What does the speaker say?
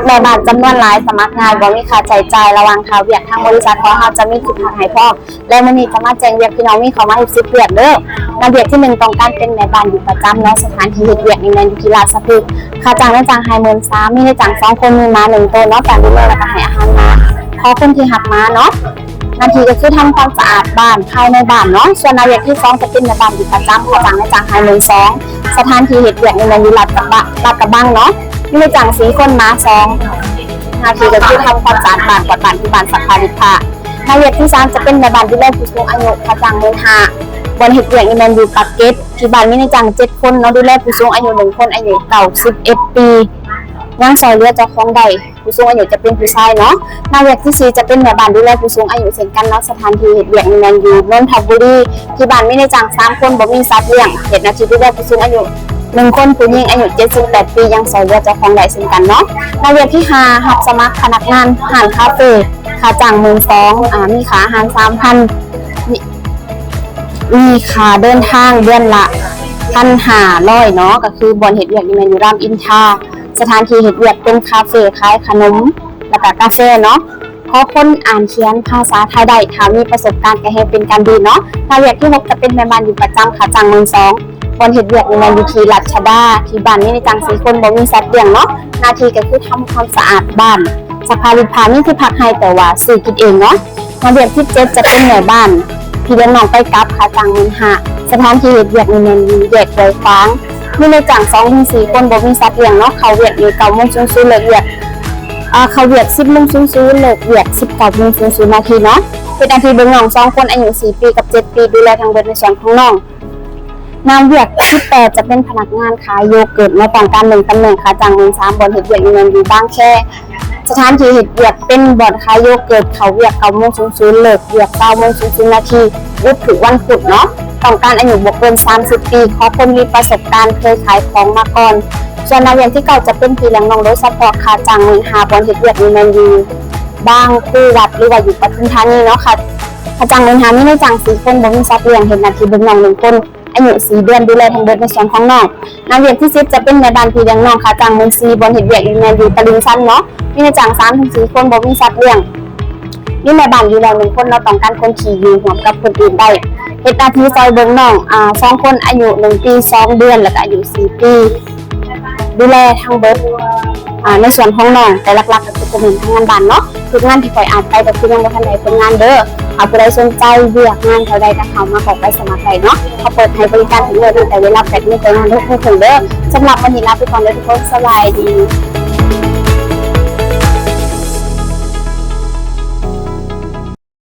แม่บ้านจำนวนหลายสมัครงานบ่มีค่าใช้จ่ายระหว่างเขาเวียกทางบริษัทของเราจะมีจุดพักให้พร้อมและมื้อนี้จะมาแจ้งเวียกพี่น้องมีเข้ามา10เวียกเด้องานเวียกที่1ต้องการเป็นแม่บ้านอยู่ประจำเนาะสถานที่เฮ็ดเวียกนี่แม่นอยู่ที่ราชพฤกษ์ค่าจ้างในจ้าง53,000มีในจ้าง2คนมีม้า1ตัวเนาะการดูแลแล้วก็ให้อาหารม้าขอคนที่หักม้าเนาะหน้าที่ก็คือทำความสะอาดบ้านภายในบ้านเนาะส่วนงานเวียกที่2จะเป็นแม่บ้านอยู่ประจำค่าจ้างในจ้าง52,000สถานที่เฮ็ดเวียกนี่แม่นอยู่ลาดกระบังเนาะมีในจ้าง4คนม้า2หน้าที่ก็คือทำความสะอาดบ้านกวาดบ้านที่บ้านสักผ้าดิบผ้าหน้าเวียกที่3จะเป็นแม่บ้านดูแลผู้สูงอายุค่าจ้าง15,000บนเฮ็ดเวียกนี่แม่นอยู่ปากเกร็ดที่บ้านมีในจ้าง7คนเนาะดูแลผู้สูงอายุ1คนอายุ91ปียังซอยเหลือเจ้าของใดผู้สูงอายุจะเป็นผู้ชายเนาะหน้าเวียกที่4จะเป็นแม่บ้านดูแลผู้สูงอายุเช่นกันเนาะสถานที่เฮ็ดเวียกนี่แม่นอยู่นนทบุรีที่บ้านมีในจ้าง3คนบ่มีสัตว์เลี้ยงเฮ็ดหน้าที่ดูแลผู้สูงอายุ1คนผู้หญิงอายุ78ปียังซอยเหลือเจ้าของใดเช่นกันเนาะหน้าเวียกที่5รับสมัครพนักงานร้านคาเฟ่ค่าจ้าง12,000มีค่าอาหาร 3,000มีค่าเดินทางเดือนละ1,500เนาะก็คือบอนเฮ็ดเวียกนี่แม่นอยู่รามอินทราสถานที่เฮ็ดเวียกเป็นคาเฟ่ขายขนมแล้วก็กาแฟเนาะขอคนอ่านเขียนภาษาไทยได้ถ้ามีประสบการณ์ก็ให้เป็นการดีเนาะหน้าเวียกที่6จะเป็นแม่บ้านอยู่ประจำค่าจ้าง12,000บอนเฮ็ดเวียกนี่แม่นอยู่ที่รัชดาที่บ้านมีในจ้าง4คนบ่มีสัตว์เลี้ยงเนาะหน้าที่ก็คือทำความสะอาดบ้านซักผ้ารีดผ้านี่ที่พักให้แต่ว่าซื้อกินเองเนาะหน้าเวียกที่7จะเป็นแม่บ้านพี่เลี้ยงน้องไปกลับค่าจ้าง15,000สถานที่เฮ็ดเวียกนี่แม่นอยู่แยกไวฟางมีในจ้าง 2-4 คนบ่มีสัตว์เลี้ยงเนาะเขาเวียกนี่9:00 นเลิกเวียกเขาเวียก 10:00 นเลิกเวียก 19:00 นนาทีเนาะเป็นอาทิตย์เบิ่งน้อง2คนอายุ4ปีกับ7ปีดูแลทางเบิดในส่วนของน้องนางเวียกที่8จะเป็นพนักงานขายโยเกิร์ตในต้องการ1ตำแหน่งค่าจ้าง13,000บ่อนเฮ็ดเวียกนี่แม่นอยู่บางแคสถานที่เฮ็ดเวียกเป็นบ่อนขายโยเกิร์ตเขาเวียก 9:00 นเลิกเวียก 9:00 นนาทีหยุดถึงวันพุธเนาะต้องการอายุบ่เกิน30ปีขอคนมีประสบการณ์เคยขายของมาก่อนส่วนนางเวียกที่9จะเป็นพี่เลี้ยงน้องโดยเฉพาะค่าจ้าง15,000บ่อนเฮ็ดเวียกนี่แม่นอยู่บางคู่วัดหรือว่าอยู่ปทุมธานีเนาะค่ะค่าจ้าง15,000มีในจ้าง4คนบ่มีสัตว์เลี้ยงเฮ็ดหน้าที่เบิ่งน้อง1คนอายุ4เดือนดูแลทั้งเบิดในส่วนของน้องนางเวียกที่10จะเป็นแม่บ้านพี่เลี้ยงน้องค่าจ้าง14,000บ่อนเฮ็ดเวียกนี่แม่นอยู่ตลิ่งชันเนาะมีในจ้าง 3-4 คนบ่มีสัตว์เลี้ยงมีแม่บ้านอยู่แล้ว1คนเราต้องการคนที่อยู่ร่วมกับคนอื่นได้เฮ็ดหน้าที่ซอยเบิ่งน้อง2คนอายุ1ปี2เดือนแล้วก็อายุ4ปีดูแลทั้งเบิดในส่วนของน้องแต่หลักๆก็คือเป็นทางงานบ้านเนาะทุกงานที่ข่อยอ่านไปก็คือยังบ่ทันได้ผลงานเด้อหากผู้ใดสนใจเวียกงานเท่าใดก็เข้ามาบอกไปสมัครได้เนาะเขาเปิดให้บริการถึงเวลาแต่เวลา8:00 นถึง5:00 นเด้อสำหรับวันนี้ลาไปก่อนเด้อทุกคนสวัสดี